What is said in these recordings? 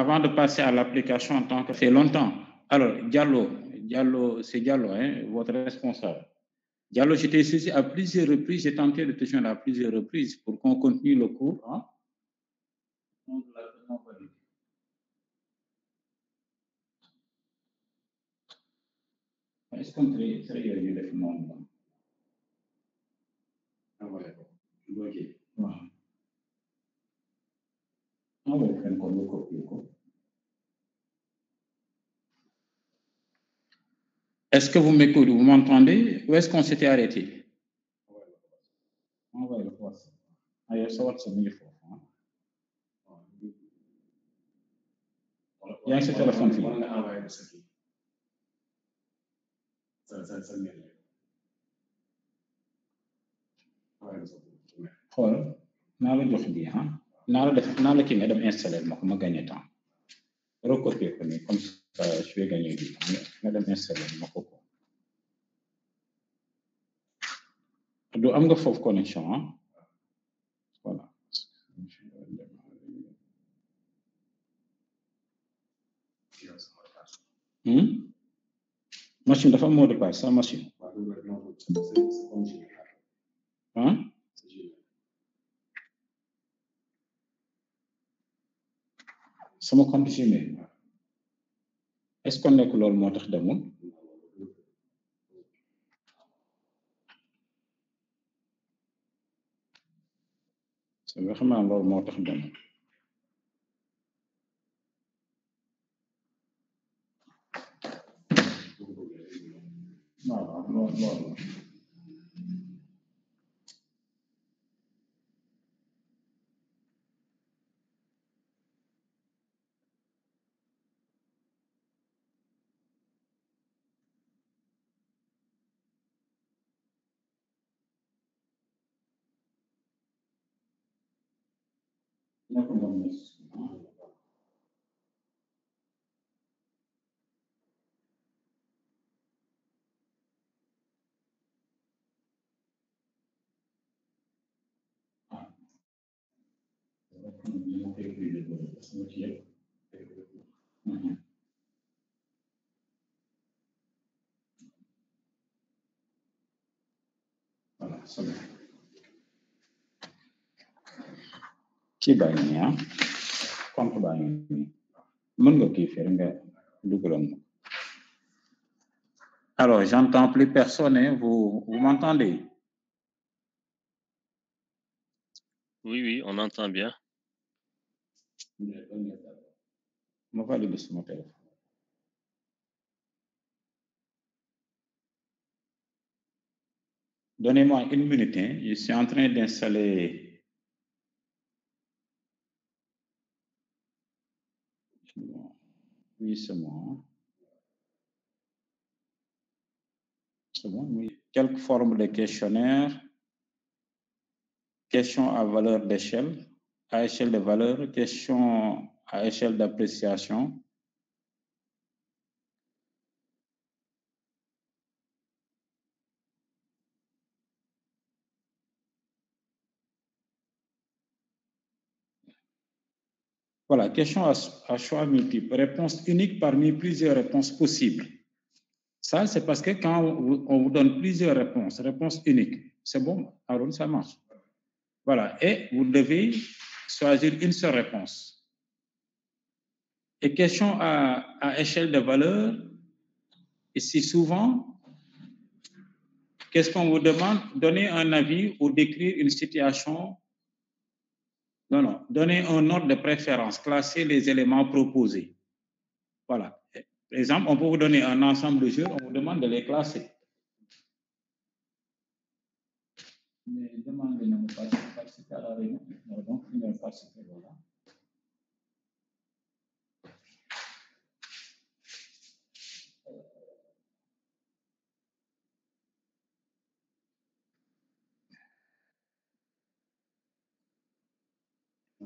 avant de passer à l'application en tant que fait longtemps. Alors, Diallo, c'est Diallo, hein, votre responsable. Diallo, je t'ai saisi à plusieurs reprises, j'ai tenté de te joindre à plusieurs reprises pour qu'on continue le cours. Hein? Est-ce qu'on peut faire le monde? Ah ouais, ok. Ah ouais, faire comme le copier. Est-ce que vous m'écoutez, vous m'entendez? Où est-ce qu'on s'était arrêté? Ah ouais, le poisson. Ah, il y a ça, c'est mieux fort. Il y a un téléphone fii. xool naa la jox lii ah naa la kii nga dem installer ma ko ma gagné temps recopier ko nii comme ça je vais gagner du temps nga dem installer ma ko ko du am nga foofu connexion ah voilà machine dafa am mot de passe sa machine ah sama compte Gmail est-ce que nekk loolu moo tax demul c'est vraiment loolu moo tax demul non. Voilà, c'est bon. Kii baa ngi nii ah compte baa ngi nii mën nga kii faire nga dugaloon ma alors j'entends plus personne hein? Vous m'entendez? Oui, on entend bien. Ma valider sur mon téléphone. Donnez-moi une minute, hein? Je suis en train d'installer. Oui, c'est bon. C'est bon, oui. Quelques formes de questionnaire. Question à valeur d'échelle, à échelle de valeur, question à échelle d'appréciation. Voilà, question à choix multiple, réponse unique parmi plusieurs réponses possibles. Ça, c'est parce que quand on vous donne plusieurs réponses uniques, c'est bon, alors ça marche. Voilà, et vous devez choisir une seule réponse. Et question à échelle de valeur, ici souvent, qu'est-ce qu'on vous demande? Donner un avis ou décrire une situation. Non, donner un ordre de préférence, classer les éléments proposés. Voilà. Par exemple, on peut vous donner un ensemble de jeux, on vous demande de les classer. Mais demandez de ne participer à la réunion. Donc, il ne participer, voilà.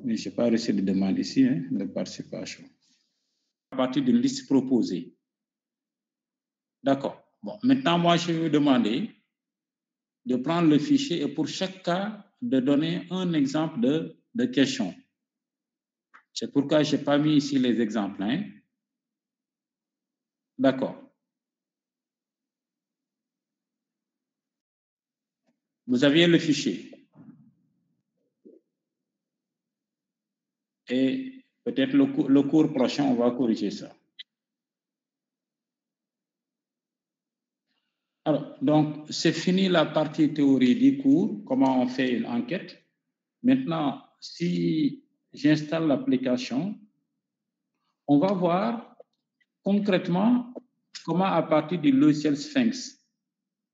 Mais je n'ai pas reçu de demande ici hein, de participation. À partir d'une liste proposée. D'accord. Bon, maintenant, moi, je vais vous demander de prendre le fichier et pour chaque cas, de donner un exemple de question. C'est pourquoi je n'ai pas mis ici les exemples. Hein. D'accord. Vous aviez le fichier. Et peut-être le cours prochain, on va corriger ça. Alors, donc, c'est fini la partie théorie du cours, comment on fait une enquête. Maintenant, si j'installe l'application, on va voir concrètement comment, à partir du logiciel Sphinx,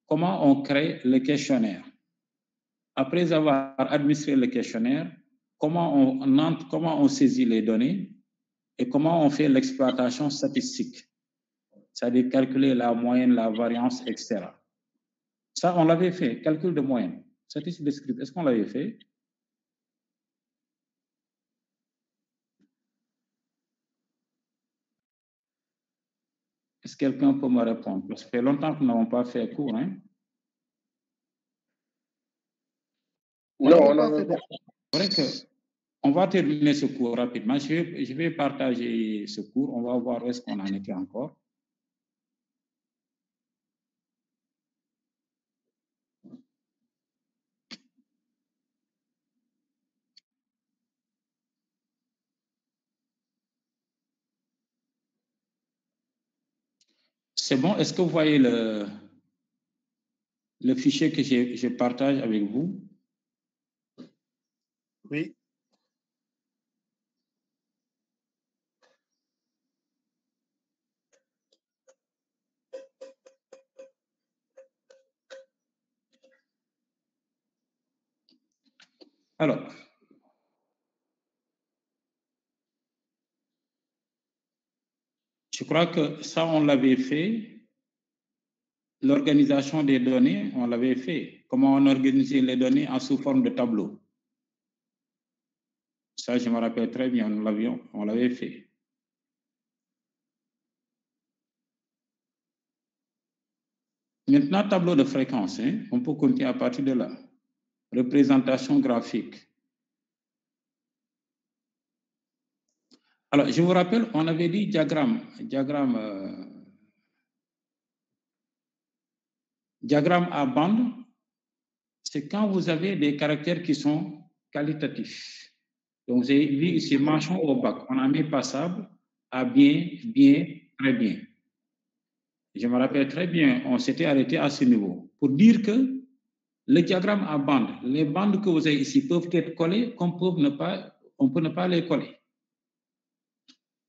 comment on crée le questionnaire. Après avoir administré le questionnaire, comment on saisit les données et comment on fait l'exploitation statistique, c'est-à-dire calculer la moyenne, la variance, etc. Ça, on l'avait fait, calcul de moyenne, statistique descriptive. Est-ce qu'on l'avait fait? Est-ce que quelqu'un peut me répondre? Parce que ça fait longtemps que nous n'avons pas fait cours. Hein? Non, on avait pas. C'est vrai qu'on va terminer ce cours rapidement. Je vais partager ce cours. On va voir où est-ce qu'on en était encore. C'est bon? Est-ce que vous voyez le fichier que je partage avec vous? Oui. Alors, je crois que ça, on l'avait fait. L'organisation des données, on l'avait fait. Comment on organisait les données en sous forme de tableau. Ça, je me rappelle très bien, on l'avait fait. Maintenant, tableau de fréquence, hein, on peut continuer à partir de là. Représentation graphique. Alors, je vous rappelle, on avait dit diagramme à bande, c'est quand vous avez des caractères qui sont qualitatifs. Donc, vous avez vu ici, mention au bac, on a mis passable à bien, bien, très bien. Je me rappelle très bien, on s'était arrêté à ce niveau pour dire que le diagramme à bande, les bandes que vous avez ici peuvent être collées comme on peut ne pas les coller.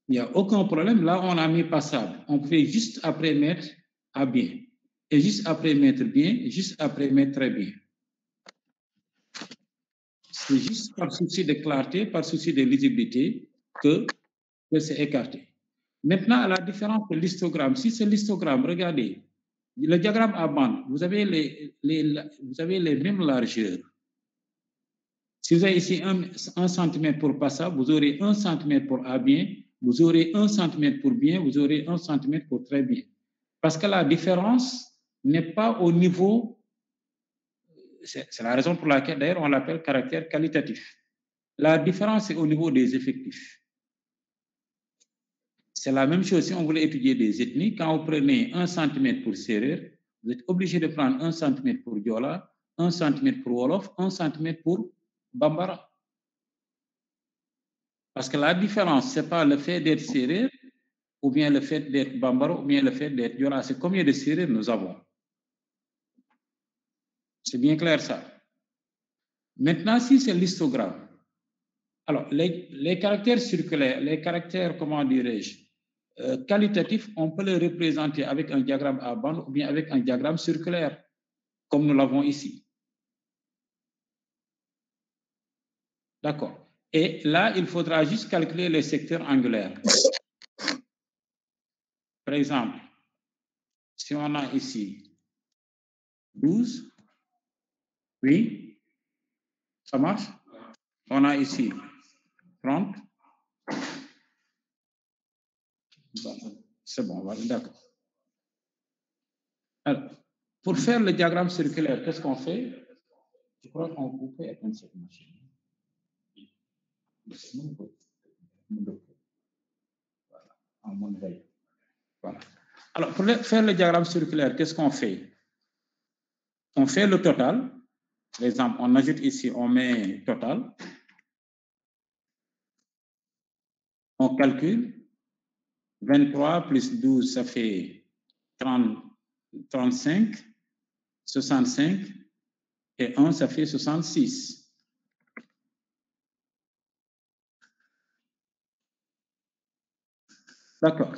Il n'y a aucun problème. Là, on a mis passable. On peut juste après mettre à bien. Et juste après mettre bien, juste après mettre très bien. C'est juste par souci de clarté, par souci de lisibilité que c'est écarté. Maintenant, à la différence de l'histogramme, si c'est l'histogramme, regardez, le diagramme à bande, vous avez les mêmes largeurs. Si vous avez ici 1 cm pour passable, vous aurez 1 cm pour à bien, vous aurez 1 cm pour bien, vous aurez 1 cm pour très bien. Parce que la différence n'est pas au niveau, c'est la raison pour laquelle d'ailleurs on l'appelle caractère qualitatif. La différence est au niveau des effectifs. C'est la même chose si on voulait étudier des ethnies. Quand vous prenez 1 cm pour Serer, vous êtes obligé de prendre 1 cm pour Diola, 1 cm pour Wolof, 1 cm pour Bambara. Parce que la différence, ce n'est pas le fait d'être Serer, ou bien le fait d'être Bambara, ou bien le fait d'être Diola. C'est combien de Serer nous avons. C'est bien clair ça. Maintenant, si c'est l'histogramme, alors les caractères circulaires, les caractères, comment dirais-je, qualitatifs, on peut les représenter avec un diagramme à bande ou bien avec un diagramme circulaire, comme nous l'avons ici. D'accord. Et là, il faudra juste calculer les secteurs angulaires. Par exemple, si on a ici 12, oui, ça marche. On a ici 30. C'est bon, voilà, d'accord. Alors, pour faire le diagramme circulaire, qu'est-ce qu'on fait? Je crois qu'on peut éteindre cette machine. Voilà, en mode veille. Voilà. Alors, pour faire le diagramme circulaire, qu'est-ce qu'on fait? On fait le total. Par exemple, on ajoute ici, on met total. On calcule. 23 plus 12, ça fait 30, 35, 65, et 1, ça fait 66. D'accord.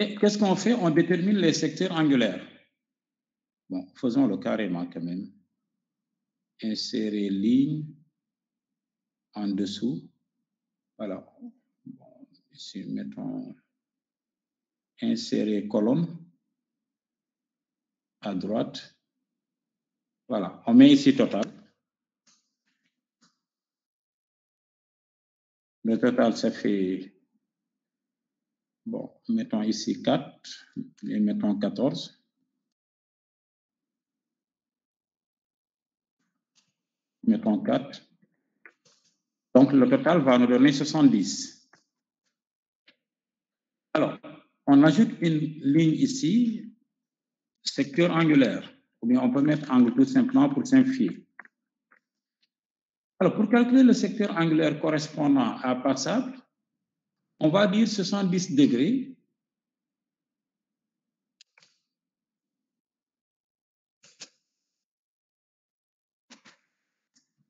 Et qu'est-ce qu'on fait? On détermine les secteurs angulaires. Bon, faisons-le carrément quand même. Insérer ligne en dessous. Voilà. Bon, ici, mettons insérer colonne à droite. Voilà. On met ici total. Le total, ça fait, bon, mettons ici 4 et mettons 14. Mettons 4. Donc, le total va nous donner 70. Alors, on ajoute une ligne ici, secteur angulaire, ou bien on peut mettre angle tout simplement pour simplifier. Alors, pour calculer le secteur angulaire correspondant à passable, on va dire 70 degrés.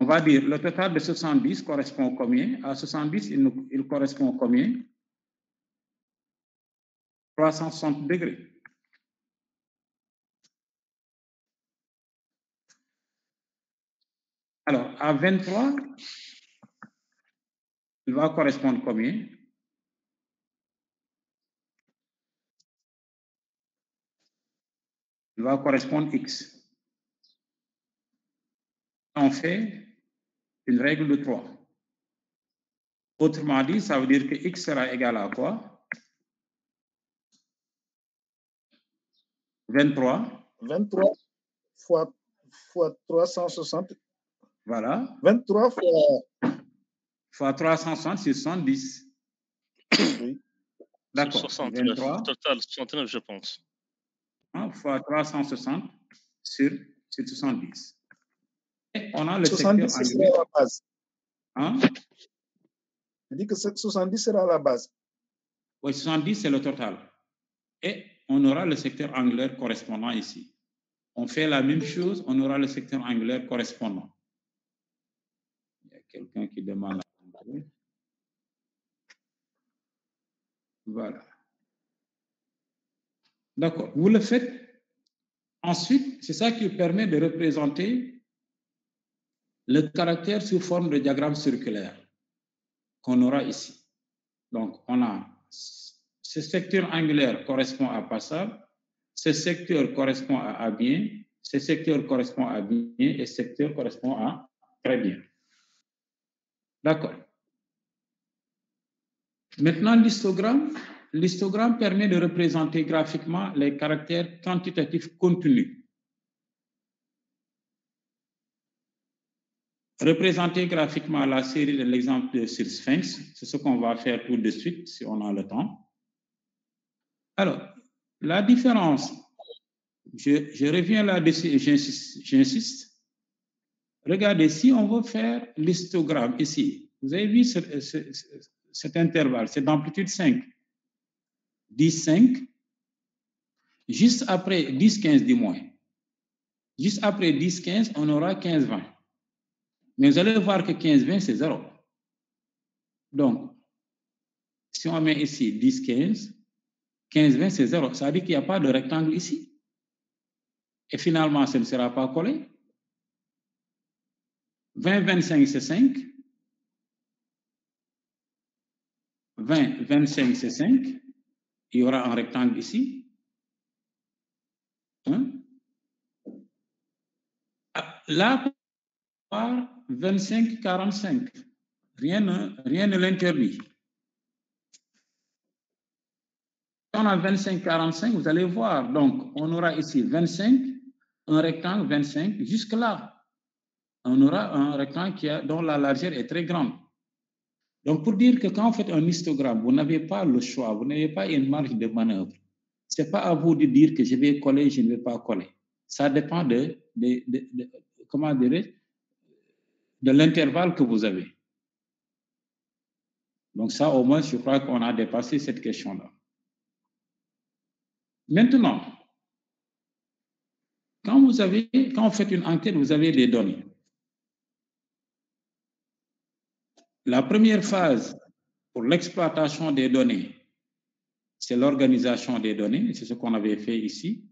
On va dire le total de 70 correspond combien? À 70, il correspond combien? 360 degrés. Alors, à 23, il va correspondre combien? Il va correspondre X. On fait une règle de 3. Autrement dit, ça veut dire que X sera égal à quoi? 23. 23 fois 360. Voilà. 23 fois 360, c'est 70. Oui. D'accord. 69. 23. Total, 69, je pense. Fois 360 sur 70. Et on a le 70 secteur sera la base. Hein? Je dis que 70 sera la base. Oui, 70, c'est le total. Et on aura le secteur angulaire correspondant ici. On fait la même chose, on aura le secteur angulaire correspondant. Il y a quelqu'un qui demande à entrer. Voilà. D'accord. Vous le faites. Ensuite, c'est ça qui permet de représenter le caractère sous forme de diagramme circulaire qu'on aura ici. Donc, on a ce secteur angulaire correspond à passable, ce secteur correspond à bien, ce secteur correspond à bien et ce secteur correspond à très bien. D'accord. Maintenant, l'histogramme. L'histogramme permet de représenter graphiquement les caractères quantitatifs contenus. Représenter graphiquement la série de l'exemple sur Sphinx, c'est ce qu'on va faire tout de suite si on a le temps. Alors, la différence, je reviens là-dessus et j'insiste. Regardez, si on veut faire l'histogramme ici, vous avez vu cet intervalle, c'est d'amplitude 5. 10, 5. Juste après 10, 15 du moins. Juste après 10, 15, on aura 15, 20. Mais vous allez voir que 15, 20, c'est 0. Donc, si on met ici 10, 15, 15, 20, c'est 0. Ça veut dire qu'il n'y a pas de rectangle ici. Et finalement, ça ne sera pas collé. 20, 25, c'est 5. 20, 25, c'est 5. Il y aura un rectangle ici. Hein? Là, 25, 45. Rien ne l'interdit. On a 25, 45, vous allez voir. Donc, on aura ici 25, un rectangle 25, jusque là. On aura un rectangle dont la largeur est très grande. Donc, pour dire que quand vous faites un histogramme, vous n'avez pas le choix, vous n'avez pas une marge de manœuvre. Ce n'est pas à vous de dire que je vais coller, je ne vais pas coller. Ça dépend comment dirais-je, de l'intervalle que vous avez. Donc ça, au moins, je crois qu'on a dépassé cette question-là. Maintenant, quand vous faites une enquête, vous avez des données. La première phase pour l'exploitation des données, c'est l'organisation des données. C'est ce qu'on avait fait ici.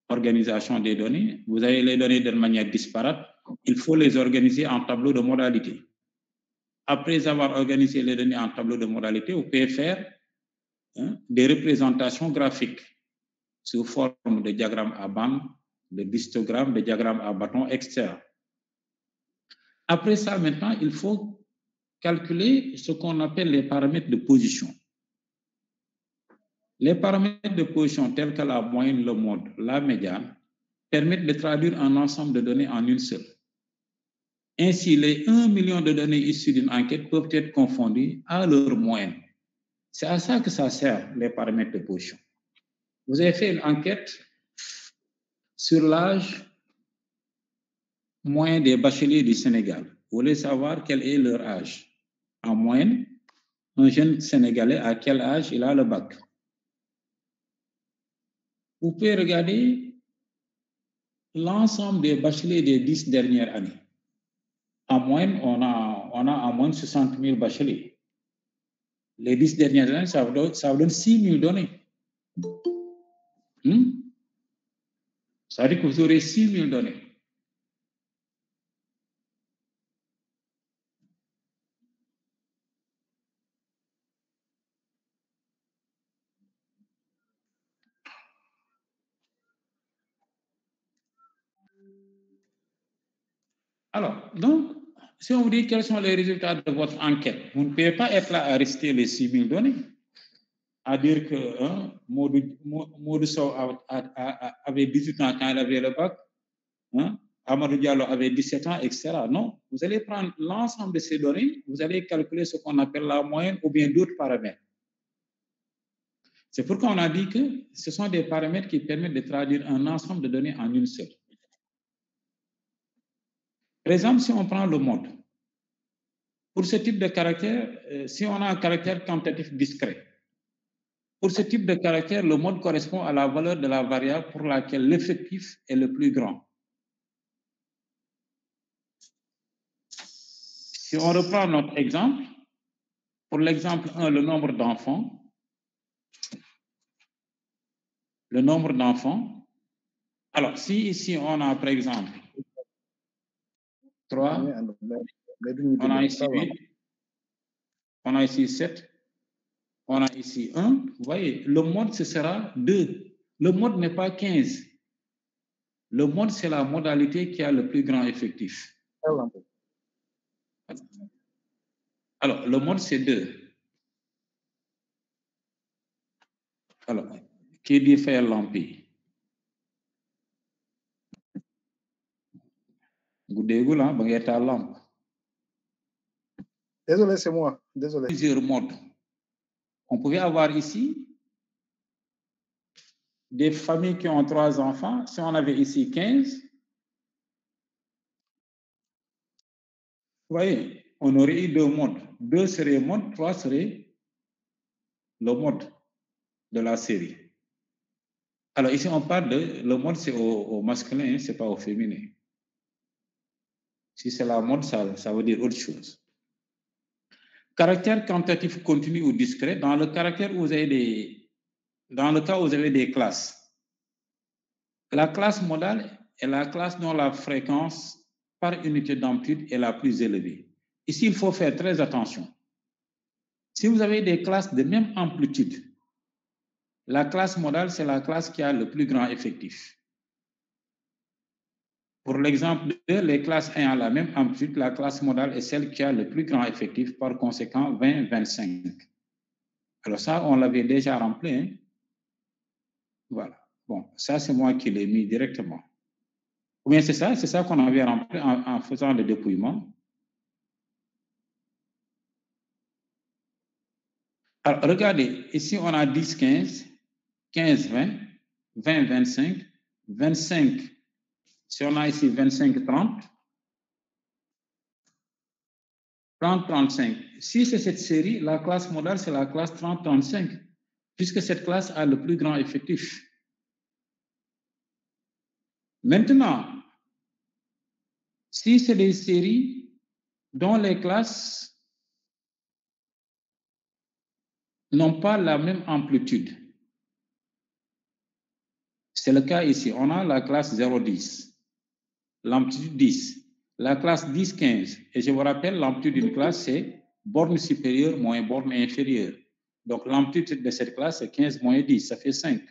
Organisation des données. Vous avez les données de manière disparate. Il faut les organiser en tableau de modalité. Après avoir organisé les données en tableau de modalité, vous pouvez faire des représentations graphiques sous forme de diagrammes à bande, de histogrammes, de diagrammes à bâton, etc. Après ça, maintenant, il faut calculer ce qu'on appelle les paramètres de position. Les paramètres de position tels que la moyenne, le mode, la médiane, permettent de traduire un ensemble de données en une seule. Ainsi, les 1 million de données issues d'une enquête peuvent être confondues à leur moyenne. C'est à ça que ça sert, les paramètres de position. Vous avez fait une enquête sur l'âge moyen des bacheliers du Sénégal. Vous voulez savoir quel est leur âge. En moyenne, un jeune Sénégalais, à quel âge il a le bac? Vous pouvez regarder l'ensemble des bacheliers des 10 dernières années. En moyenne, on a en moyenne 60 000 bacheliers. Les 10 dernières années, ça vous donne 6 000 données. Ça veut dire que vous aurez 6 000 données. Alors, donc, si on vous dit quels sont les résultats de votre enquête, vous ne pouvez pas être là à rester les 6 000 données, à dire que Modou Sow avait 18 ans quand il avait le bac, Amadou Diallo avait 17 ans, etc. Non, vous allez prendre l'ensemble de ces données, vous allez calculer ce qu'on appelle la moyenne ou bien d'autres paramètres. C'est pourquoi on a dit que ce sont des paramètres qui permettent de traduire un ensemble de données en une seule. Par exemple, si on prend le mode, pour ce type de caractère, si on a un caractère quantitatif discret, pour ce type de caractère, le mode correspond à la valeur de la variable pour laquelle l'effectif est le plus grand. Si on reprend notre exemple, pour l'exemple 1, le nombre d'enfants. Le nombre d'enfants. Alors, si ici on a par exemple 3, on a ici 8, on a ici 7, on a ici 1, vous voyez, le mode ce sera 2. Le mode n'est pas 15. Le mode, c'est la modalité qui a le plus grand effectif. Alors, le mode, c'est 2. Alors, qui dit faire l'empire? Désolé, c'est moi. Désolé. Plusieurs modes. On pouvait avoir ici des familles qui ont 3 enfants. Si on avait ici 15, vous voyez, on aurait eu 2 modes. 2 serait mode, 3 serait le mode de la série. Alors ici, on parle de... Le mode, c'est au masculin, ce n'est pas au féminin. Si c'est la mode, ça veut dire autre chose. Caractère quantitatif continu ou discret, dans le caractère où vous avez dans le cas où vous avez des classes. La classe modale est la classe dont la fréquence par unité d'amplitude est la plus élevée. Ici, il faut faire très attention. Si vous avez des classes de même amplitude, la classe modale, c'est la classe qui a le plus grand effectif. Pour l'exemple 2, les classes 1 à la même amplitude, la classe modale est celle qui a le plus grand effectif, par conséquent 20, 25. Alors ça, on l'avait déjà rempli. Hein? Voilà. Bon, ça, c'est moi qui l'ai mis directement. Ou bien c'est ça qu'on avait rempli en faisant le dépouillement. Alors, regardez, ici, on a 10, 15, 15, 20, 20, 25, 25. Si on a ici 25, 30, 30, 35. Si c'est cette série, la classe modale, c'est la classe 30, 35, puisque cette classe a le plus grand effectif. Maintenant, si c'est des séries dont les classes n'ont pas la même amplitude, c'est le cas ici. On a la classe 0,10, l'amplitude 10, la classe 10, 15. Et je vous rappelle, l'amplitude d'une classe, c'est borne supérieure moins borne inférieure. Donc, l'amplitude de cette classe, c'est 15 moins 10, ça fait 5.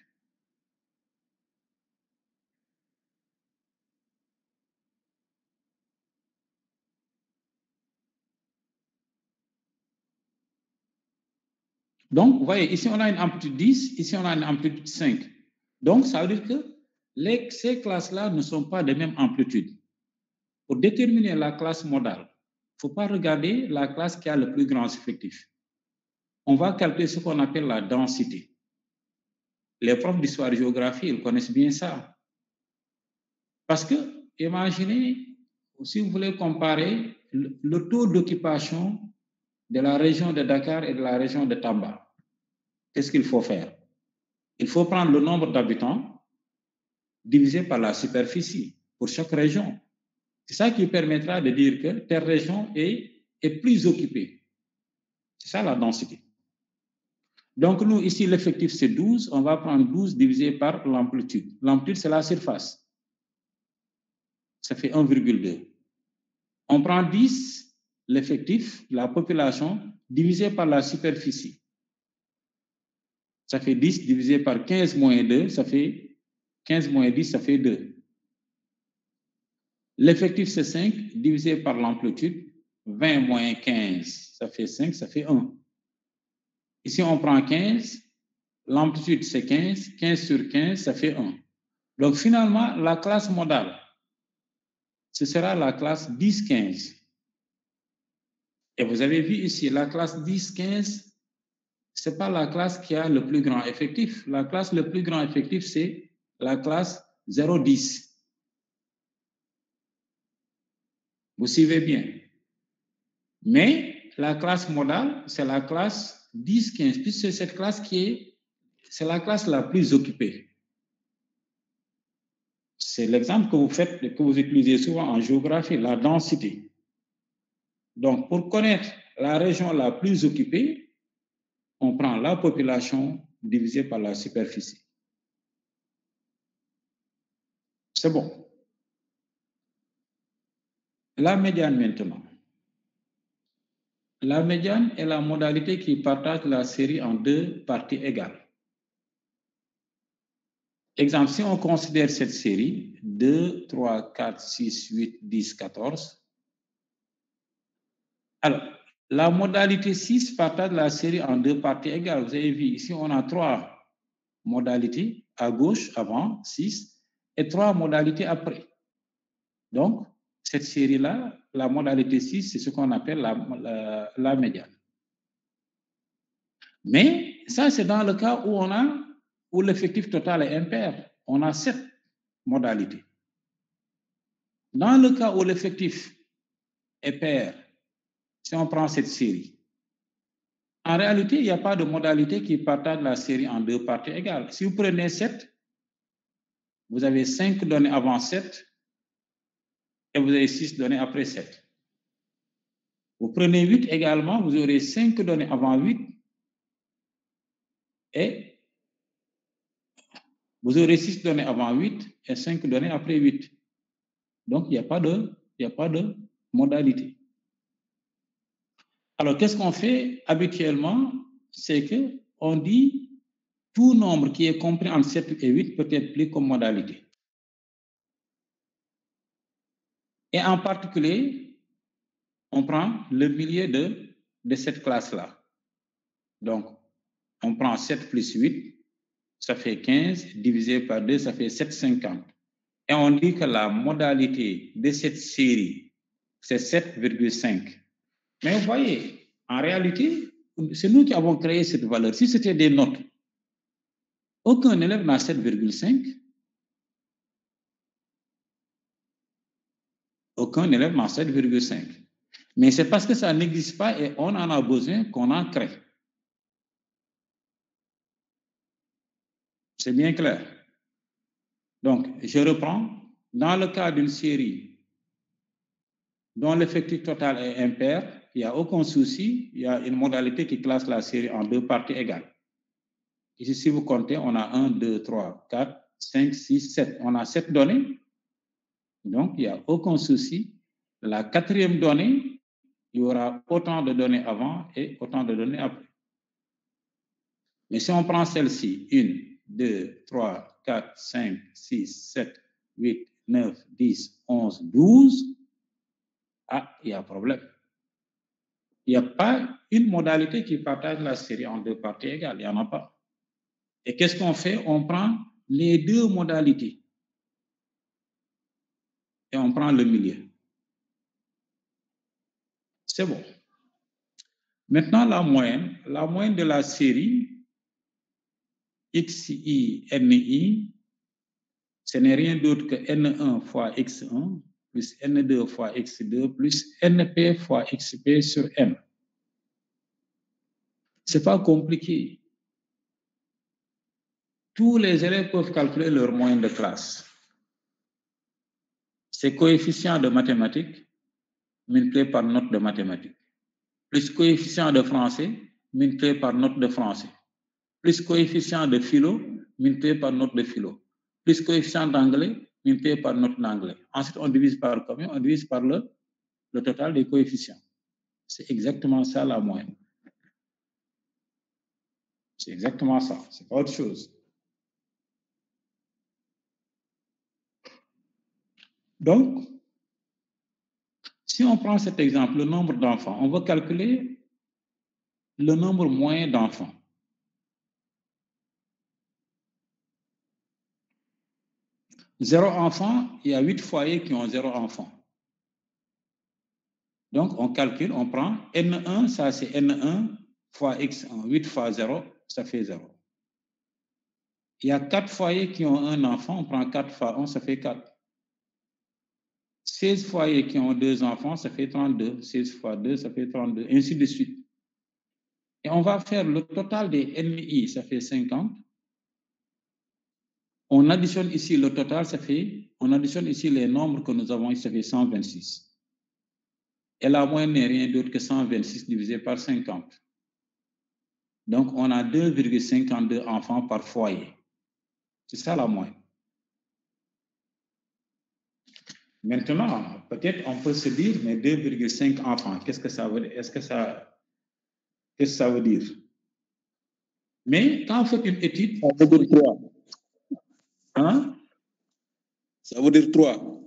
Donc, vous voyez, ici, on a une amplitude 10, ici, on a une amplitude 5. Donc, ça veut dire que ces classes-là ne sont pas de même amplitude. Pour déterminer la classe modale, il ne faut pas regarder la classe qui a le plus grand effectif. On va calculer ce qu'on appelle la densité. Les profs d'histoire-géographie, ils connaissent bien ça. Parce que, imaginez, si vous voulez comparer le taux d'occupation de la région de Dakar et de la région de Tamba, qu'est-ce qu'il faut faire? Il faut prendre le nombre d'habitants divisé par la superficie pour chaque région. C'est ça qui permettra de dire que telle région est plus occupée. C'est ça la densité. Donc, nous, ici, l'effectif, c'est 12. On va prendre 12 divisé par l'amplitude. L'amplitude, c'est la surface. Ça fait 1,2. On prend 10, l'effectif, la population, divisé par la superficie. Ça fait 10 divisé par 15 moins 2, ça fait 15 moins 10, ça fait 2. L'effectif, c'est 5, divisé par l'amplitude. 20 moins 15, ça fait 5, ça fait 1. Ici, on prend 15. L'amplitude, c'est 15. 15 sur 15, ça fait 1. Donc, finalement, la classe modale, ce sera la classe 10-15. Et vous avez vu ici, la classe 10-15, ce n'est pas la classe qui a le plus grand effectif. La classe le plus grand effectif, c'est la classe 0,10. Vous suivez bien. Mais la classe modale, c'est la classe 10-15, puisque c'est cette classe c'est la classe la plus occupée. C'est l'exemple que vous faites, que vous utilisez souvent en géographie, la densité. Donc, pour connaître la région la plus occupée, on prend la population divisée par la superficie. C'est bon. La médiane maintenant. La médiane est la modalité qui partage la série en deux parties égales. Exemple, si on considère cette série 2, 3, 4, 6, 8, 10, 14. Alors, la modalité 6 partage la série en deux parties égales. Vous avez vu, ici, on a 3 modalités à gauche, avant, 6, et 3 modalités après. Donc, cette série-là, la modalité 6, c'est ce qu'on appelle la médiane. Mais ça, c'est dans le cas où l'effectif total est impair. On a 7 modalités. Dans le cas où l'effectif est pair, si on prend cette série, en réalité, il n'y a pas de modalité qui partage la série en deux parties égales. Si vous prenez 7, vous avez 5 données avant 7 et vous avez 6 données après 7. Vous prenez 8 également, vous aurez 5 données avant 8 et vous aurez 6 données avant 8 et 5 données après 8. Donc, il n'y a pas de modalité. Alors, qu'est-ce qu'on fait habituellement? C'est qu'on dit tout nombre qui est compris entre 7 et 8 peut être pris comme modalité. Et en particulier, on prend le milieu de cette classe-là. Donc, on prend 7 plus 8, ça fait 15, divisé par 2, ça fait 7,50. Et on dit que la modalité de cette série, c'est 7,5. Mais vous voyez, en réalité, c'est nous qui avons créé cette valeur. Si c'était des notes, aucun élève n'a 7,5. Aucun élève n'a 7,5. Mais c'est parce que ça n'existe pas et on en a besoin qu'on en crée. C'est bien clair. Donc, je reprends. Dans le cas d'une série dont l'effectif total est impair, il n'y a aucun souci. Il y a une modalité qui classe la série en deux parties égales. Ici, si vous comptez, on a 1, 2, 3, 4, 5, 6, 7. On a 7 données. Donc, il n'y a aucun souci. La quatrième donnée, il y aura autant de données avant et autant de données après. Mais si on prend celle-ci, 1, 2, 3, 4, 5, 6, 7, 8, 9, 10, 11, 12, ah, il y a un problème. Il n'y a pas une modalité qui partage la série en deux parties égales. Il n'y en a pas. Et qu'est-ce qu'on fait? On prend les deux modalités. Et on prend le milieu. C'est bon. Maintenant, la moyenne de la série XI, NI, ce n'est rien d'autre que N1 fois X1 plus N2 fois X2 plus NP fois XP sur M. C'est pas compliqué. Tous les élèves peuvent calculer leur moyenne de classe. C'est coefficient de mathématiques multiplié par note de mathématiques, plus coefficient de français multiplié par note de français, plus coefficient de philo multiplié par note de philo, plus coefficient d'anglais multiplié par note d'anglais. Ensuite, on divise par combien? On divise par le total des coefficients. C'est exactement ça la moyenne. C'est exactement ça. C'est pas autre chose. Donc, si on prend cet exemple, le nombre d'enfants, on va calculer le nombre moyen d'enfants. Zéro enfant, il y a 8 foyers qui ont 0 enfant. Donc, on calcule, on prend N1, ça c'est N1 fois X1. 8 fois 0, ça fait 0. Il y a 4 foyers qui ont un enfant, on prend 4 fois 1, ça fait 4. 16 foyers qui ont 2 enfants, ça fait 32. 16 fois 2, ça fait 32, ainsi de suite. Et on va faire le total des NI, ça fait 50. On additionne ici le total, on additionne ici les nombres que nous avons ici, ça fait 126. Et la moyenne n'est rien d'autre que 126 divisé par 50. Donc, on a 2,52 enfants par foyer. C'est ça la moyenne. Maintenant, peut-être on peut se dire, mais 2,5 enfants, qu'est-ce que ça veut dire? Qu'est-ce que ça veut dire? Mais quand vous faites une étude... Ça veut dire 3. Hein? Ça veut dire 3.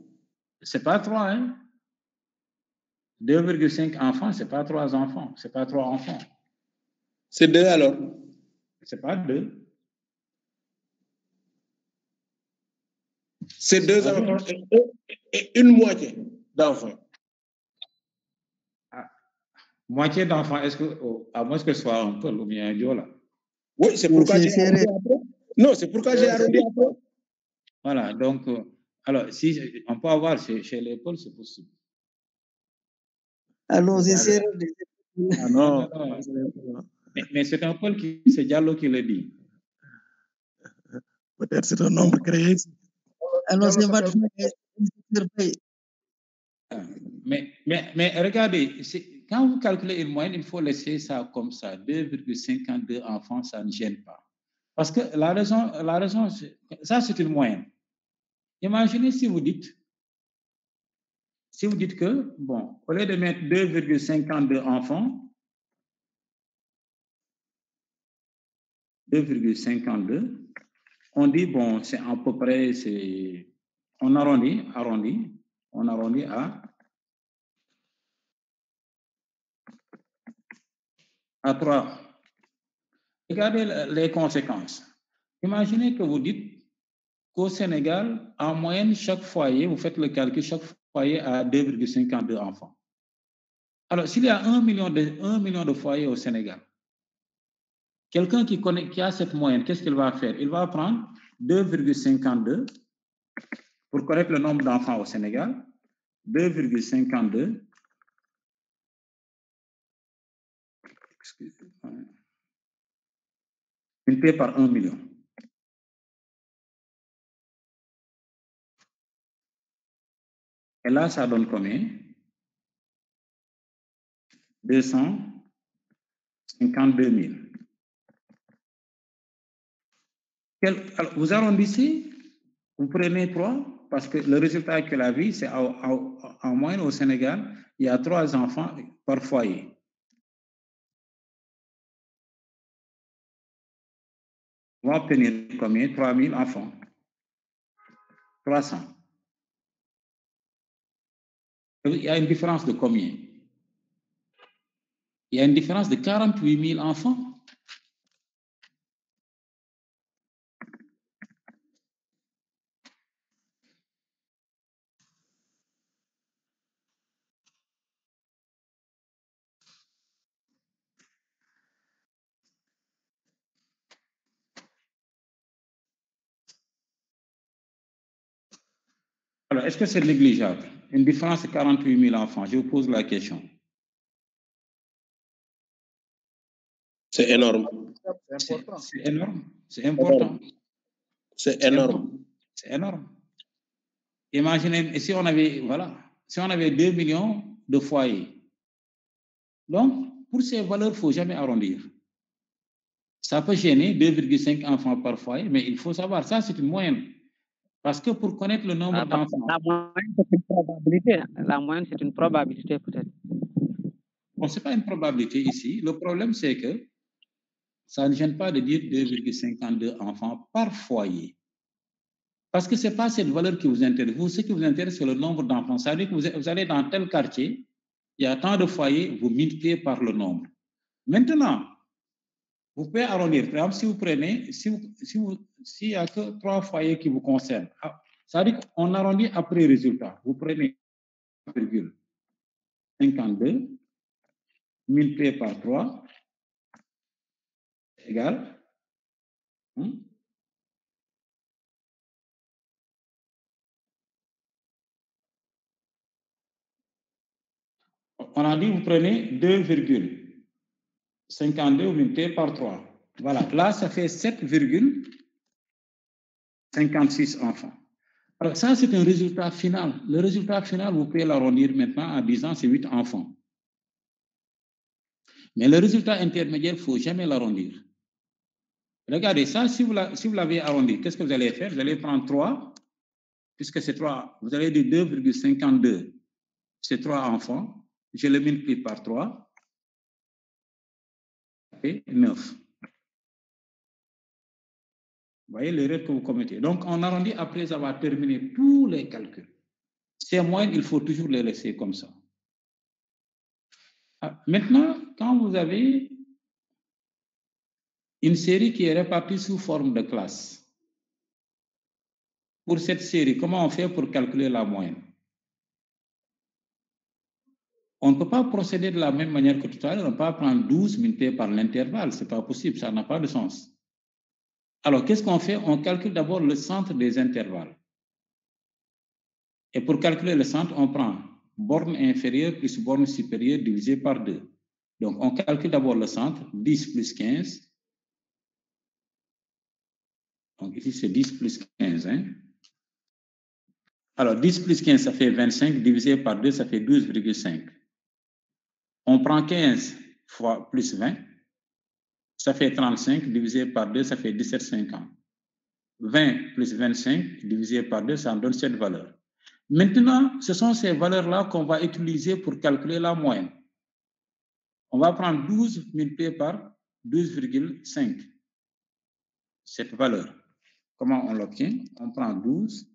C'est pas 3, hein? 2,5 enfants, c'est pas 3 enfants. C'est pas 3 enfants. C'est 2 alors? C'est pas 2. C'est 2 enfants et une moitié d'enfants. Ah, moitié d'enfants, est-ce que, à moins que ce soit un peu ou bien un diola? Oui, c'est pourquoi j'ai arrondi après. Non, c'est pourquoi j'ai arrondi après. Voilà, donc, alors, si on peut avoir chez les Pauls, c'est possible. Alors, c'est serré. Ah non. Mais c'est un Paul c'est Diallo qui le dit. Peut-être c'est un nombre créé. Alors, c'est votre mais regardez, quand vous calculez une moyenne, il faut laisser ça comme ça. 2,52 enfants, ça ne gêne pas. Parce que la raison, ça c'est une moyenne. Imaginez si vous dites que, bon, au lieu de mettre 2,52 enfants, 2,52, on dit, bon, c'est à peu près, on arrondit à 3. Regardez les conséquences. Imaginez que vous dites qu'au Sénégal, en moyenne, chaque foyer, vous faites le calcul, chaque foyer a 2,52 enfants. Alors, s'il y a 1 million de foyers au Sénégal, Quelqu'un qui a cette moyenne, qu'est-ce qu'il va faire? Il va prendre 2,52 pour connaître le nombre d'enfants au Sénégal. 2,52 multiplié par 1 million. Et là, ça donne combien? 252 000. Alors, vous arrondissez, vous prenez 3, parce que le résultat que la vie, c'est en moyenne au Sénégal, il y a 3 enfants par foyer. On va obtenir combien? 3 000 enfants. 300. Il y a une différence de combien? Il y a une différence de 48 000 enfants. Alors, est-ce que c'est négligeable? Une différence de 48 000 enfants, je vous pose la question. C'est énorme. C'est important. C'est énorme. C'est important. C'est énorme. C'est énorme. Imaginez si on avait, voilà, si on avait 2 millions de foyers. Donc, pour ces valeurs, il ne faut jamais arrondir. Ça peut gêner 2,5 enfants par foyer, mais il faut savoir, ça c'est une moyenne. Parce que pour connaître le nombre d'enfants... La moyenne, c'est une probabilité. La moyenne, c'est une probabilité peut-être. Bon, ce n'est pas une probabilité ici. Le problème, c'est que ça ne gêne pas de dire 2,52 enfants par foyer. Parce que ce n'est pas cette valeur qui vous intéresse. Vous, ce qui vous intéresse, c'est le nombre d'enfants. Ça veut dire que vous allez dans tel quartier, il y a tant de foyers, vous multipliez par le nombre. Maintenant, vous pouvez arrondir. Par exemple, si vous prenez, s'il n'y a que 3 foyers qui vous concernent, ça veut dire qu'on arrondit après résultat. Vous prenez 1,52 multiplié par 3 égale on a dit vous prenez 2,52 multiplié par 3. Voilà, là ça fait 7,56 enfants. Alors ça c'est un résultat final. Le résultat final, vous pouvez l'arrondir maintenant en disant c'est 8 enfants. Mais le résultat intermédiaire, il ne faut jamais l'arrondir. Regardez ça, si vous l'avez arrondi, qu'est-ce que vous allez faire? Vous allez prendre 3, puisque c'est 3, vous allez dire 2,52, c'est 3 enfants. Je le multiplie par 3, ça fait 9. Vous voyez l'erreur que vous commettez. Donc, on arrondit après avoir terminé tous les calculs. Ces moyennes, il faut toujours les laisser comme ça. Maintenant, quand vous avez une série qui est répartie sous forme de classe, pour cette série, comment on fait pour calculer la moyenne? On ne peut pas procéder de la même manière que tout à l'heure. On ne peut pas prendre 12 multiplié par l'intervalle. Ce n'est pas possible. Ça n'a pas de sens. Alors, qu'est-ce qu'on fait? On calcule d'abord le centre des intervalles. Et pour calculer le centre, on prend borne inférieure plus borne supérieure divisé par 2. Donc, on calcule d'abord le centre, 10 plus 15. Donc, ici, c'est 10 plus 15. Hein? Alors, 10 plus 15, ça fait 25. Divisé par 2, ça fait 12,5. On prend 15 fois plus 20. Ça fait 35, divisé par 2, ça fait 17,50. 20 plus 25, divisé par 2, ça en donne cette valeur. Maintenant, ce sont ces valeurs-là qu'on va utiliser pour calculer la moyenne. On va prendre 12 multiplié par 12,5. Cette valeur. Comment on l'obtient? On prend 12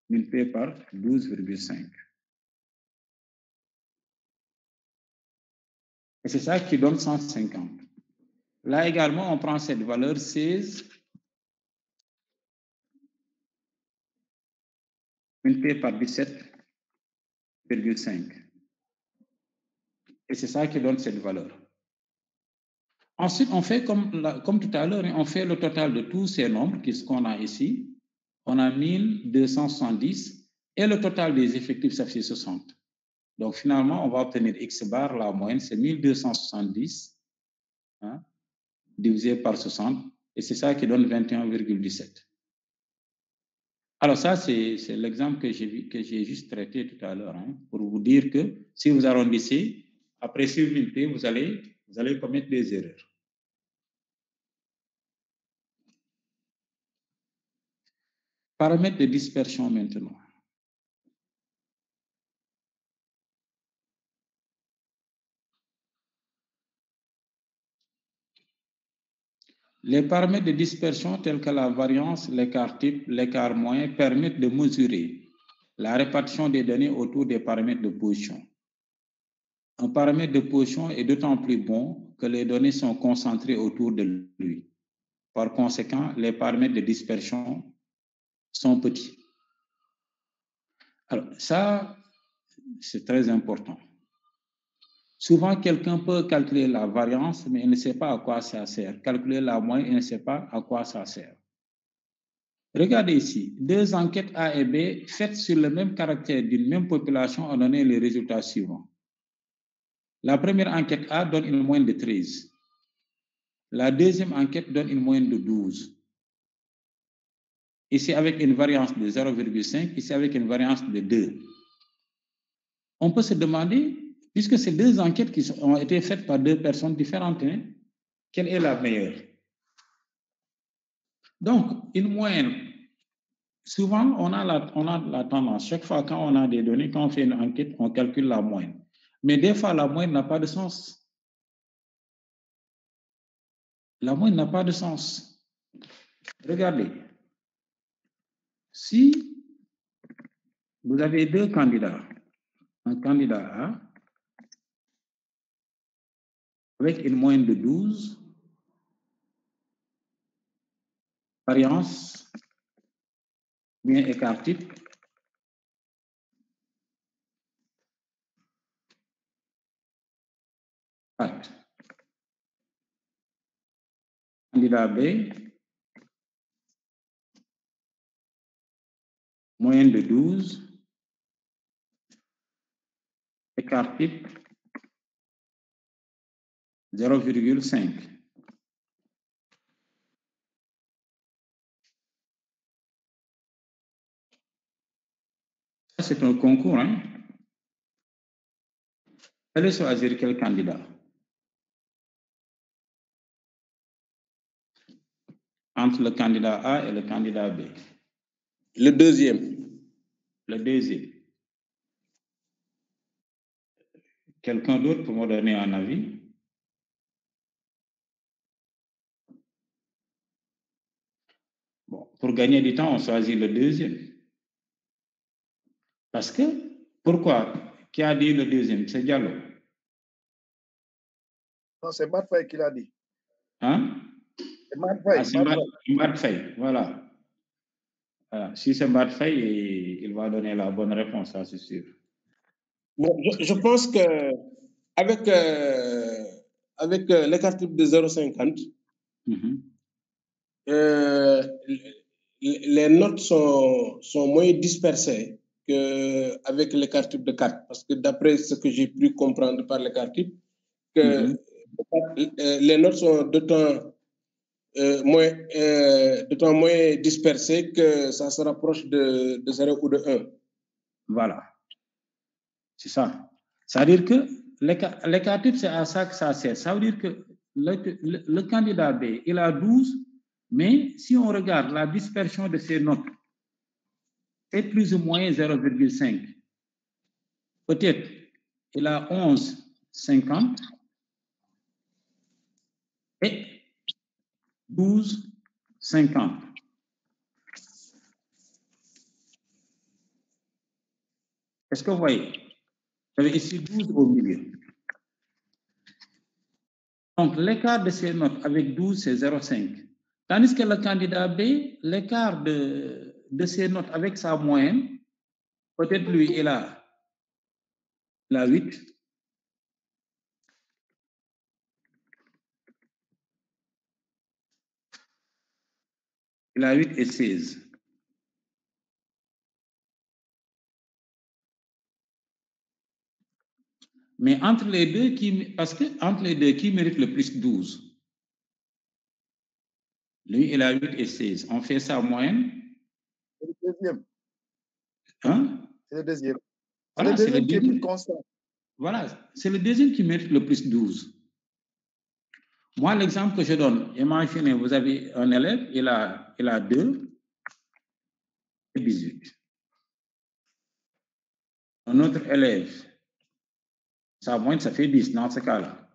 multiplié par 12,5. Et c'est ça qui donne 150. Là également, on prend cette valeur 16 multiplié par 17,5. Et c'est ça qui donne cette valeur. Ensuite, on fait comme tout à l'heure, on fait le total de tous ces nombres qu'on a ici. On a 1270 et le total des effectifs, ça fait 60. Donc, finalement, on va obtenir X bar, la moyenne, c'est 1270 hein, divisé par 60 et c'est ça qui donne 21,17. Alors ça, c'est l'exemple que j'ai juste traité tout à l'heure hein, pour vous dire que si vous arrondissez, après si vous multipliez, vous allez commettre des erreurs. Paramètres de dispersion maintenant. Les paramètres de dispersion tels que la variance, l'écart type, l'écart moyen permettent de mesurer la répartition des données autour des paramètres de position. Un paramètre de position est d'autant plus bon que les données sont concentrées autour de lui. Par conséquent, les paramètres de dispersion sont petits. Alors, ça, c'est très important. Souvent, quelqu'un peut calculer la variance, mais il ne sait pas à quoi ça sert. Calculer la moyenne, il ne sait pas à quoi ça sert. Regardez ici, deux enquêtes A et B faites sur le même caractère d'une même population ont donné les résultats suivants. La première enquête A donne une moyenne de 13. La deuxième enquête donne une moyenne de 12. Ici avec une variance de 0,5, ici avec une variance de 2. On peut se demander, puisque ces deux enquêtes qui ont été faites par deux personnes différentes, hein, quelle est la meilleure? Donc, une moyenne, souvent on a la tendance, chaque fois quand on a des données, quand on fait une enquête, on calcule la moyenne. Mais des fois, la moyenne n'a pas de sens. La moyenne n'a pas de sens. Regardez. Si vous avez deux candidats, un candidat A avec une moyenne de 12, variance, bien écart type, candidat B, moyenne de 12, écart type 0,5. Ça, c'est un concours. Hein? Allez choisir quel candidat? Entre le candidat A et le candidat B. Le deuxième. Le deuxième. Quelqu'un d'autre pour me donner un avis? Bon, pour gagner du temps, on choisit le deuxième. Parce que, pourquoi? Qui a dit le deuxième? C'est Diallo. Non, c'est Matfay qui l'a dit. Hein? C'est Matfay. Ah, c'est Matfay, voilà. Voilà. Si c'est Matfay, il va donner la bonne réponse, ça c'est sûr. Je pense que avec l'écart type de 0,50, les notes sont moins dispersées qu'avec l'écart type de 4. Parce que d'après ce que j'ai pu comprendre par l'écart type, que les notes sont d'autant moins dispersées que ça se rapproche de 0 ou de 1. Voilà. C'est ça. Ça veut dire que l'écart type, c'est à ça que ça sert. Ça veut dire que le candidat B, il a 12, mais si on regarde la dispersion de ces notes, c'est plus ou moins 0,5. Peut-être il a 11,50 et 12,50. Est-ce que vous voyez? Vous avez ici 12 au milieu. Donc, l'écart de ces notes avec 12, c'est 0,5. Tandis que le candidat B, l'écart de ses notes avec sa moyenne, peut-être lui, il a 8. Il a 8 et 16. Mais entre les deux, entre les deux, qui mérite le plus 12? Lui, il a 8 et 16. On fait sa moyenne. C'est le deuxième. Hein? C'est le deuxième. Voilà, c'est le deuxième qui est plus constant. Voilà, c'est le deuxième qui mérite le plus 12. Moi, l'exemple que je donne, imaginez, vous avez un élève, il a 2 et 18. Un autre élève, sa moyenne, ça fait 10 dans ce cas-là.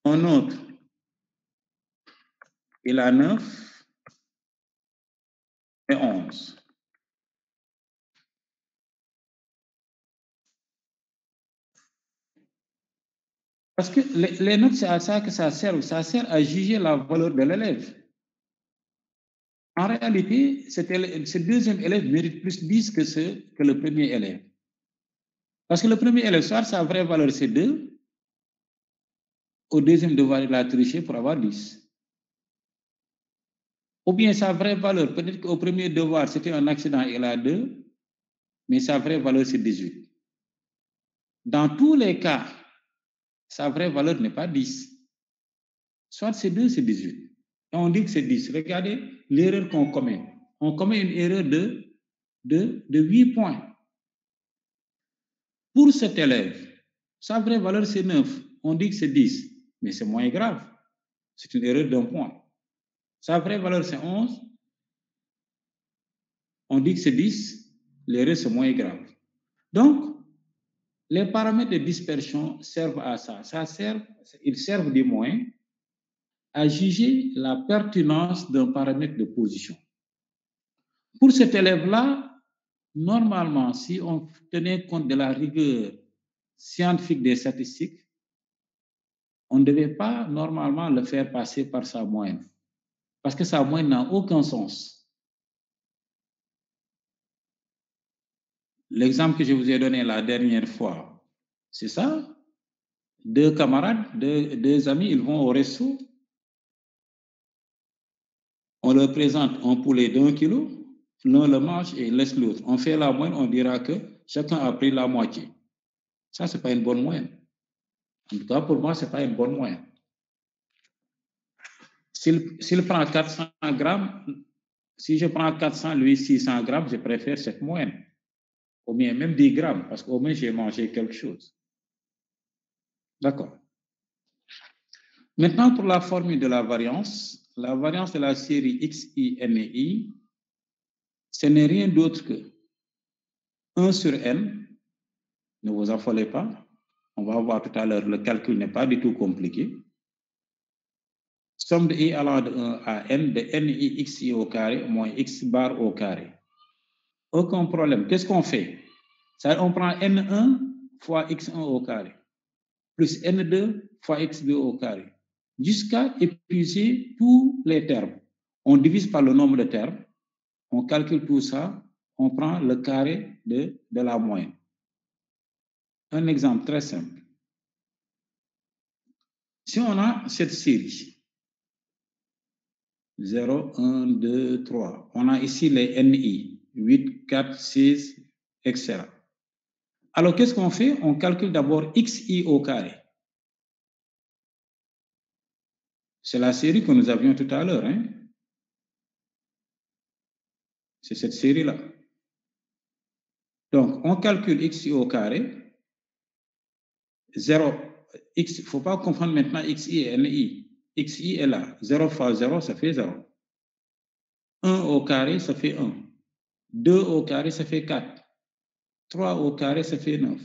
Un autre, il a 9 et 11. Parce que les notes, c'est à ça que ça sert. Ça sert à juger la valeur de l'élève. En réalité, ce deuxième élève mérite plus 10 que le premier élève. Parce que le premier élève, soit sa vraie valeur, c'est 2. Au deuxième devoir, il a triché pour avoir 10. Ou bien sa vraie valeur, peut-être qu'au premier devoir, c'était un accident, il a 2, mais sa vraie valeur, c'est 18. Dans tous les cas, sa vraie valeur n'est pas 10. Soit c'est 2, c'est 18. Et on dit que c'est 10. Regardez l'erreur qu'on commet. On commet une erreur de 8 points. Pour cet élève, sa vraie valeur, c'est 9. On dit que c'est 10, mais c'est moins grave. C'est une erreur d'1 point. Sa vraie valeur, c'est 11. On dit que c'est 10. L'erreur, c'est moins grave. Donc, les paramètres de dispersion servent à ça. Ils servent du moins à juger la pertinence d'un paramètre de position. Pour cet élève-là, normalement, si on tenait compte de la rigueur scientifique des statistiques, on ne devait pas normalement le faire passer par sa moyenne, parce que sa moyenne n'a aucun sens. L'exemple que je vous ai donné la dernière fois, c'est ça. 2 camarades, deux amis, ils vont au resto. On leur présente un poulet d'1 kilo, l'un le mange et laisse l'autre. On fait la moyenne, on dira que chacun a pris la moitié. Ça, ce n'est pas une bonne moyenne. En tout cas, pour moi, ce n'est pas une bonne moyenne. S'il prend 400 grammes, si je prends 400, lui 600 grammes, je préfère cette moyenne. Ou bien même 10 grammes, parce qu'au moins j'ai mangé quelque chose. D'accord. Maintenant, pour la formule de la variance de la série XI, NI, ce n'est rien d'autre que 1 sur N. Ne vous affolez pas. On va voir tout à l'heure, le calcul n'est pas du tout compliqué. Somme de I allant de 1 à N, de NI XI au carré moins X bar au carré. Aucun problème. Qu'est-ce qu'on fait? On prend N1 fois X1 au carré, plus N2 fois X2 au carré, jusqu'à épuiser tous les termes. On divise par le nombre de termes, on calcule tout ça, on prend le carré de la moyenne. Un exemple très simple. Si on a cette série, 0, 1, 2, 3, on a ici les NI, 8, 4, 6, etc. Alors, qu'est-ce qu'on fait? On calcule d'abord XI au carré. C'est la série que nous avions tout à l'heure. Hein? C'est cette série-là. Donc, on calcule XI au carré. 0, X, il ne faut pas confondre maintenant XI et NI. XI est là. 0 fois 0, ça fait 0. 1 au carré, ça fait 1. 2 au carré, ça fait 4. 3 au carré, ça fait 9.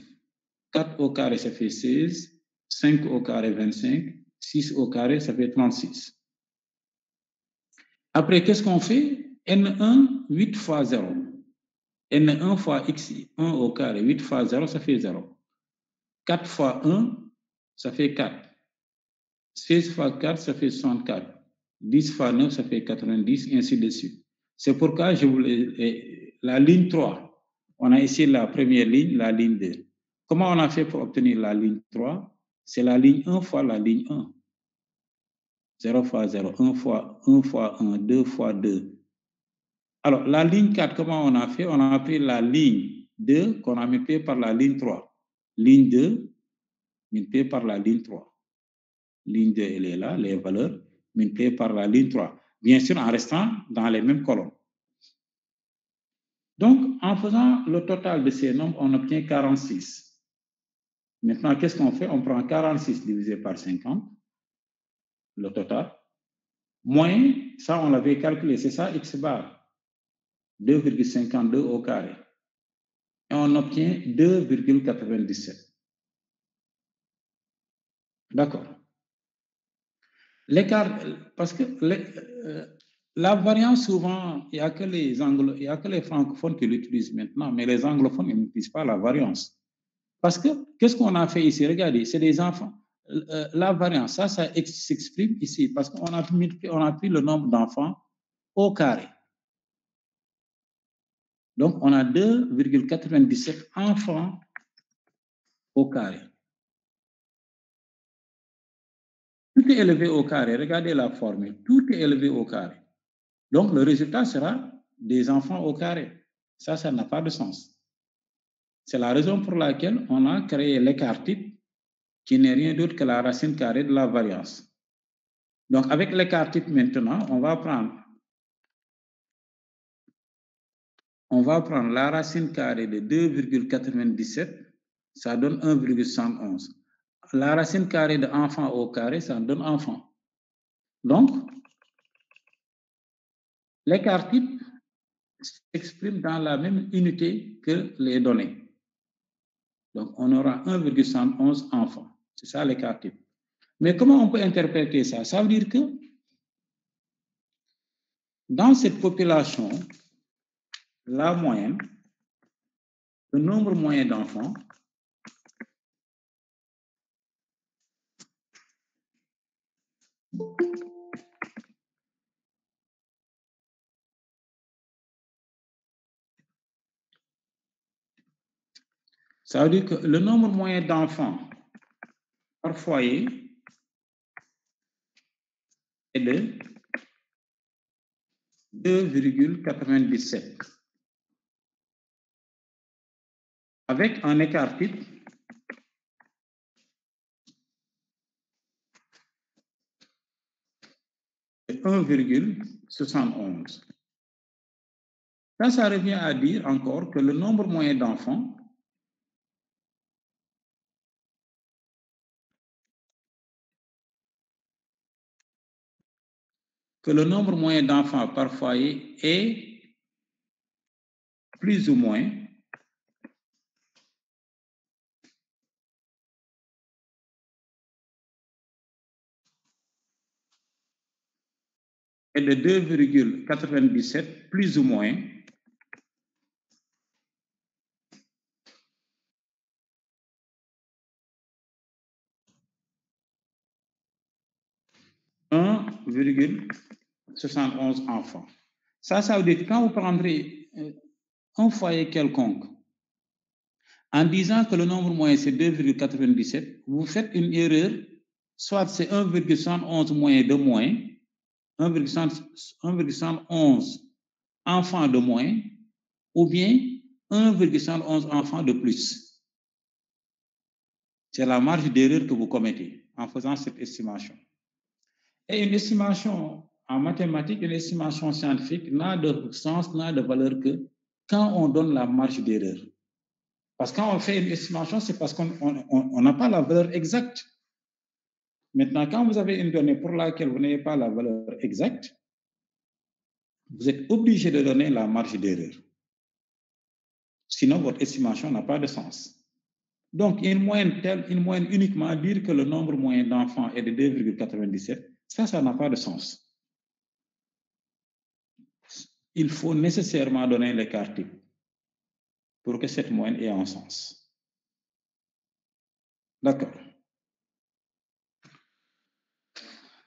4 au carré, ça fait 16. 5 au carré, 25. 6 au carré, ça fait 36. Après, qu'est-ce qu'on fait? N1, 8 fois 0. N1 fois XI, 1 au carré, 8 fois 0, ça fait 0. 4 fois 1, ça fait 4. 16 fois 4, ça fait 64. 10 fois 9, ça fait 90, ainsi de suite. C'est pourquoi je voulais... La ligne 3, on a ici la première ligne, la ligne 2. Comment on a fait pour obtenir la ligne 3? C'est la ligne 1 fois la ligne 1. 0 fois 0, 1 fois 1, 2 fois 2. Alors, la ligne 4, comment on a fait? On a pris la ligne 2 qu'on a multiplié par la ligne 3. Ligne 2 multiplié par la ligne 3. Ligne 2, elle est là, les valeurs multipliées par la ligne 3. Bien sûr, en restant dans les mêmes colonnes. Donc, en faisant le total de ces nombres, on obtient 46. Maintenant, qu'est-ce qu'on fait? On prend 46 divisé par 50, le total, moins, ça on l'avait calculé, c'est ça, x bar, 2,52 au carré. Et on obtient 2,97. D'accord. L'écart, parce que la variance, souvent, il n'y a que les francophones qui l'utilisent maintenant, mais les anglophones n'utilisent pas la variance. Parce que, qu'est-ce qu'on a fait ici? Regardez, c'est des enfants. La variance, ça s'exprime ici, parce qu'on a pris le nombre d'enfants au carré. Donc, on a 2,97 enfants au carré. Tout est élevé au carré. Regardez la formule. Tout est élevé au carré. Donc, le résultat sera des enfants au carré. Ça n'a pas de sens. C'est la raison pour laquelle on a créé l'écart type, qui n'est rien d'autre que la racine carrée de la variance. Donc, avec l'écart type maintenant, on va prendre la racine carrée de 2,97, ça donne 1,111. La racine carrée de enfant au carré, ça donne enfant. Donc, l'écart type s'exprime dans la même unité que les données. Donc, on aura 1,111 enfants. C'est ça l'écart type. Mais comment on peut interpréter ça? Ça veut dire que dans cette population, la moyenne, le nombre moyen d'enfants, ça veut dire que le nombre moyen d'enfants par foyer est de 2,97 avec un écart type de 1,71. Ça revient à dire encore que le nombre moyen d'enfants par foyer est plus ou moins est de 2,97 plus ou moins 1,71 enfants. Ça veut dire que quand vous prendrez un foyer quelconque, en disant que le nombre moyen c'est 2,97, vous faites une erreur, soit c'est 1,71 moyen de moins, 1,71 enfants de moins, ou bien 1,71 enfants de plus. C'est la marge d'erreur que vous commettez en faisant cette estimation. Et une estimation en mathématiques, une estimation scientifique n'a de sens, n'a de valeur que quand on donne la marge d'erreur. Parce que quand on fait une estimation, c'est parce qu'on n'a pas la valeur exacte. Maintenant, quand vous avez une donnée pour laquelle vous n'avez pas la valeur exacte, vous êtes obligé de donner la marge d'erreur. Sinon, votre estimation n'a pas de sens. Donc, une moyenne uniquement dire que le nombre moyen d'enfants est de 2,97, ça n'a pas de sens. Il faut nécessairement donner l'écart type pour que cette moyenne ait un sens. D'accord.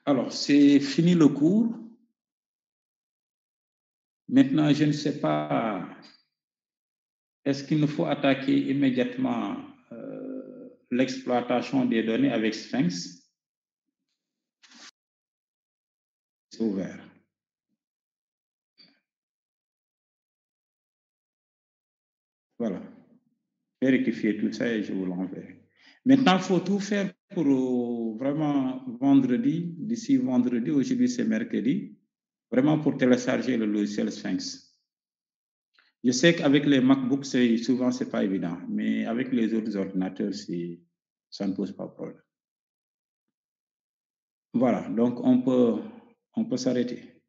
Alors, c'est fini le cours. Maintenant, je ne sais pas, est-ce qu'il nous faut attaquer immédiatement l'exploitation des données avec Sphinx? ouvert. Voilà. Je vais rectifier tout ça et je vous l'enverrai. Maintenant, il faut tout faire pour vraiment vendredi, d'ici vendredi, aujourd'hui c'est mercredi, vraiment pour télécharger le logiciel Sphinx. Je sais qu'avec les MacBooks, souvent, ce n'est pas évident, mais avec les autres ordinateurs, ça ne pose pas de problème. Voilà, donc on peut s'arrêter.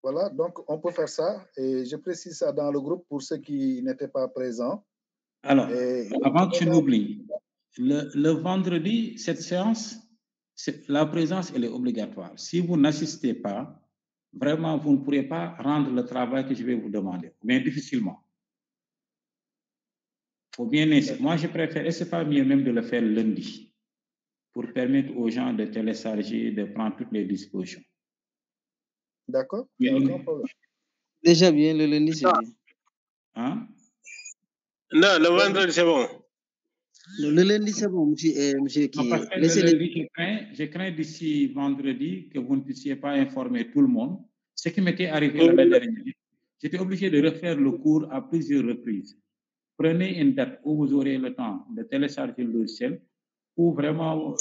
Voilà, donc on peut faire ça. Et je précise ça dans le groupe pour ceux qui n'étaient pas présents. Alors, avant que je n'oublie, le vendredi, cette séance, la présence, elle est obligatoire. Si vous n'assistez pas, vraiment, vous ne pourrez pas rendre le travail que je vais vous demander, mais difficilement. Il faut bien essayer. Moi, je préfère, et ce n'est pas mieux même de le faire lundi, pour permettre aux gens de télécharger, de prendre toutes les dispositions. D'accord. Déjà bien, le lundi, c'est bien. Hein? Non, le vendredi, c'est bon. Le lundi, c'est bon, monsieur qui. Non, parce que le lundi, je crains d'ici vendredi que vous ne puissiez pas informer tout le monde. Ce qui m'était arrivé l'année dernière, j'étais obligé de refaire le cours à plusieurs reprises. Prenez une date où vous aurez le temps de télécharger le logiciel, où vraiment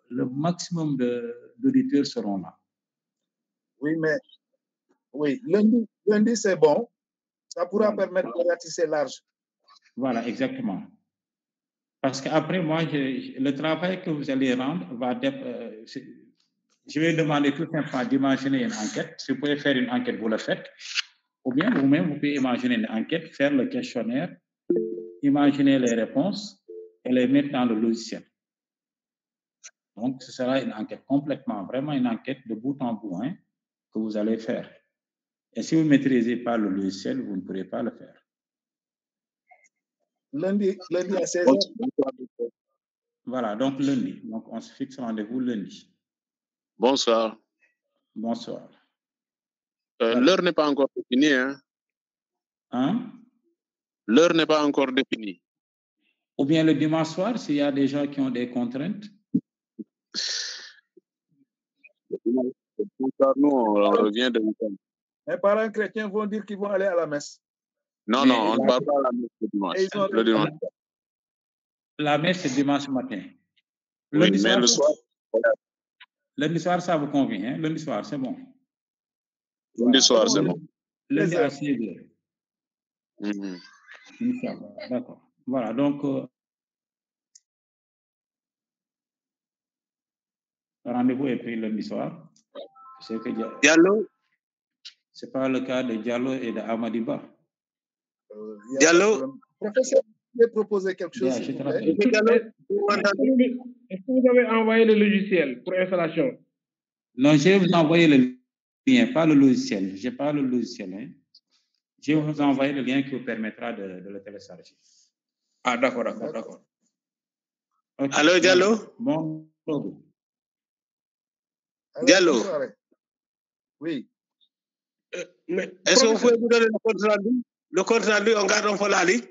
le maximum d'auditeurs seront là. Oui, mais oui, lundi c'est bon. Ça pourra permettre de ratisser large. Voilà, exactement. Parce qu'après, moi, le travail que vous allez rendre va... je vais demander tout simplement d'imaginer une enquête. Si vous pouvez faire une enquête, vous le faites. Ou bien vous-même, vous pouvez imaginer une enquête, faire le questionnaire, imaginer les réponses et les mettre dans le logiciel. Donc, ce sera une enquête complètement, vraiment une enquête de bout en bout que vous allez faire. Et si vous ne maîtrisez pas le logiciel, vous ne pourrez pas le faire. Lundi à 16h. Voilà, donc lundi. Donc, on se fixe rendez-vous lundi. Bonsoir. Bonsoir. Voilà. L'heure n'est pas encore définie. Hein? L'heure n'est pas encore définie. Ou bien le dimanche soir, s'il y a des gens qui ont des contraintes. Nous, on revient de week-end. Mes parents chrétiens vont dire qu'ils vont aller à la messe. Non, non, on ne va pas à la messe le dimanche. Le dimanche. La messe, c'est dimanche matin. Oui, mais le soir. Lundi soir, ça vous convient, hein? Lundi soir, c'est bon. Lundi soir, c'est bon. Lundi à 16h. D'accord. Voilà, donc... rendez-vous est pris lundi soir. C'est que Diallo. C'est pas le cas de Diallo et de Amadiba. Diallo. Professeur, vous pouvez proposer quelque chose, s'il vous plaît? Est-ce que vous avez envoyé le logiciel pour installation? Non, je vais vous envoyer le lien, pas le logiciel. Je n'ai pas le logiciel. Hein. Je vais vous envoyer le lien qui vous permettra de le télécharger. Ah, d'accord. Okay. Allô, Diallo? Bon. Diallo? Oui. Est-ce que vous pouvez vous donner le compte rendu? Le compte rendu, on garde un folali?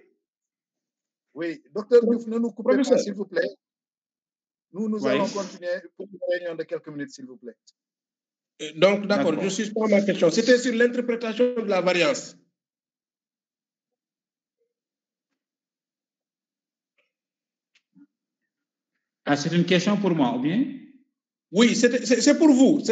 Oui. Docteur Diouf, ne nous coupez pas, s'il vous plaît. Nous allons continuer pour une réunion de quelques minutes, s'il vous plaît. Donc, d'accord, je suspends ma question. C'était sur l'interprétation de la variance. Ah, c'est une question pour moi, ou bien? Oui, c'est pour vous.